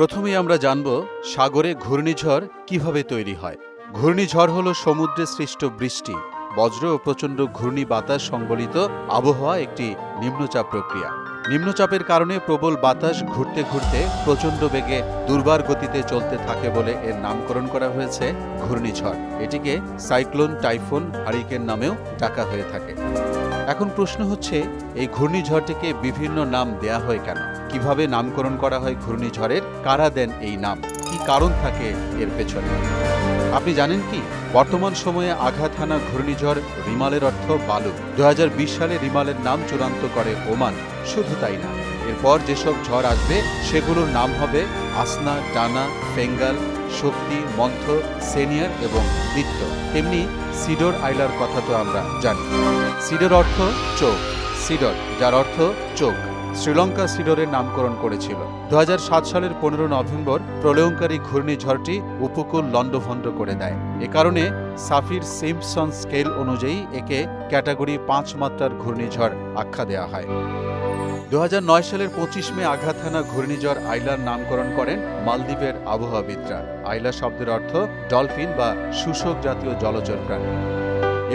প্রথমেই আমরা জানব সাগরে ঘূর্ণিঝড় কিভাবে তৈরি হয়। ঘূর্ণিঝড় হলো সমুদ্রে সৃষ্ট বৃষ্টি, বজ্র ও প্রচণ্ড ঘূর্ণি বাতাস সংবলিত আবহাওয়া একটি নিম্নচাপ প্রক্রিয়া। নিম্নচাপের কারণে প্রবল বাতাস ঘুরতে ঘুরতে প্রচণ্ড বেগে দুর্বার গতিতে চলতে থাকে বলে এর নামকরণ করা হয়েছে ঘূর্ণিঝড়। এটিকে সাইক্লোন, টাইফুন, হারিকেন নামেও ডাকা হয়ে থাকে। এখন প্রশ্ন হচ্ছে, এই ঘূর্ণিঝড়টিকে বিভিন্ন নাম দেয়া হয় কেন? কিভাবে নামকরণ করা হয় ঘূর্ণিঝড়ের? কারা দেন এই নাম? কি কারণ থাকে এর পেছনে? আপনি জানেন কি, বর্তমান সময়ে আঘাত হানা ঘূর্ণিঝড় রিমালের অর্থ বালু। 2020 সালে রিমালের নাম চূড়ান্ত করে ওমান। শুধু তাই না, এরপর যেসব ঝড় আসবে সেগুলোর নাম হবে আসনা, ডানা, ফেঙ্গাল, শক্তি, মন্থ, সেনিয়র এবং বৃত্ত। তেমনি সিডর আইলার কথা তো আমরা জানি। সিডর অর্থ চোখ। সিডর, যার অর্থ চোখ, শ্রীলঙ্কা সিডরের নামকরণ করেছিল। 2007 সালের 15 নভেম্বর প্রলয়ঙ্কারী ঘূর্ণিঝড়টি উপকূল লণ্ডভণ্ড করে দেয়। এ কারণে সাফির সিম্পসন স্কেল অনুযায়ী একে ক্যাটাগরি 5 মাত্রার ঘূর্ণিঝড় আখ্যা দেওয়া হয়। 2009 সালের 25 মে আঘাত হানা ঘূর্ণিঝড় আইলার নামকরণ করেন মালদ্বীপের আবহাওয়াবিদরা। আইলা শব্দের অর্থ ডলফিন বা শুষ্ক জাতীয় জলচর প্রাণী।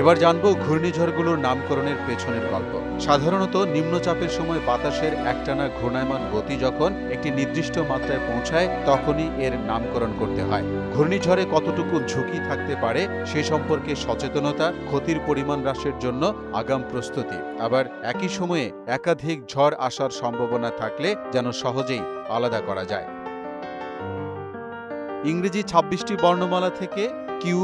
এবার জানব ঘূর্ণিঝড়গুলোর নামকরণের পেছনের গল্প। সাধারণত নিম্নচাপের সময় বাতাসের একটানা ঘূর্ণায়মান গতি যখন একটি নির্দিষ্ট মাত্রায় পৌঁছায় তখনই এর নামকরণ করতে হয়। ঘূর্ণিঝড়ে কতটুকু ঝুঁকি থাকতে পারে সে সম্পর্কে সচেতনতা, ক্ষতির পরিমাণ হ্রাসের জন্য আগাম প্রস্তুতি, আবার একই সময়ে একাধিক ঝড় আসার সম্ভাবনা থাকলে যেন সহজেই আলাদা করা যায়। ইংরেজি 26টি বর্ণমালা থেকে কিউ,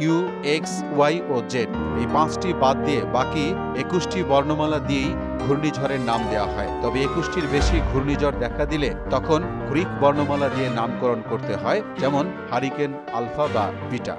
ইউ, এক্স, ওয়াই ও জেড এই 5টি বাদ দিয়ে বাকি 21টি বর্ণমালা দিয়েই ঘূর্ণিঝড়ের নাম দেওয়া হয়। তবে 21টির বেশি ঘূর্ণিঝড় দেখা দিলে তখন গ্রিক বর্ণমালা দিয়ে নামকরণ করতে হয়, যেমন হারিকেন, আলফা বা বিটা।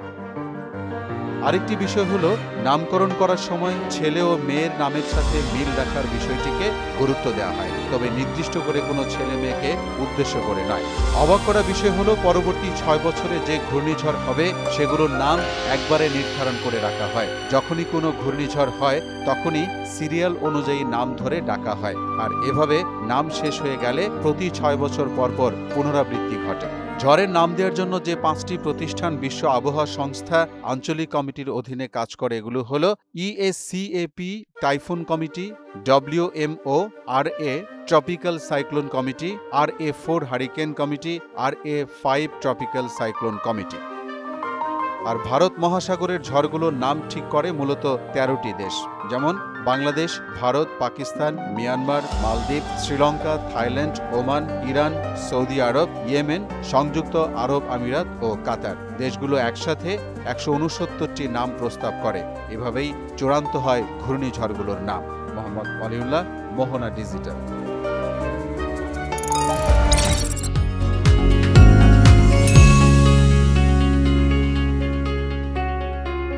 আরেকটি বিষয় হলো, নামকরণ করার সময় ছেলে ও মেয়ের নামের সাথে মিল রাখার বিষয়টিকে গুরুত্ব দেওয়া হয়, তবে নির্দিষ্ট করে কোনো ছেলে মেয়েকে উদ্দেশ্য করে নয়। অবাক করা বিষয় হলো, পরবর্তী 6 বছরে যে ঘূর্ণিঝড় হবে সেগুলোর নাম একবারে নির্ধারণ করে রাখা হয়। যখনই কোনো ঘূর্ণিঝড় হয় তখনই সিরিয়াল অনুযায়ী নাম ধরে ডাকা হয়, আর এভাবে নাম শেষ হয়ে গেলে প্রতি 6 বছর পর পর পুনরাবৃত্তি ঘটে। ঝড়ের নাম দেওয়ার জন্য যে 5টি প্রতিষ্ঠান বিশ্ব আবহাওয়া সংস্থা আঞ্চলিক কমিটির অধীনে কাজ করে এগুলো হলো ESCAP typhoon committee, WMO RA tropical cyclone committee, RA4 hurricane committee, RA5 tropical cyclone committee. আর ভারত মহাসাগরের ঝড়গুলোর নাম ঠিক করে মূলত 13টি দেশ, যেমন বাংলাদেশ, ভারত, পাকিস্তান, মিয়ানমার, মালদ্বীপ, Sri Lanka, Thailand, Oman, Iran, Saudi Arab, Yemen, সংযুক্ত আরব আমিরাত ও কাতার। দেশগুলো একসাথে 169টি নাম প্রস্তাব করে। এভাবেই চূড়ান্ত হয় ঘূর্ণিঝড়গুলোর নাম। মোহাম্মদ ওয়ালিউল্লাহ, মোহনা ডিজিটাল।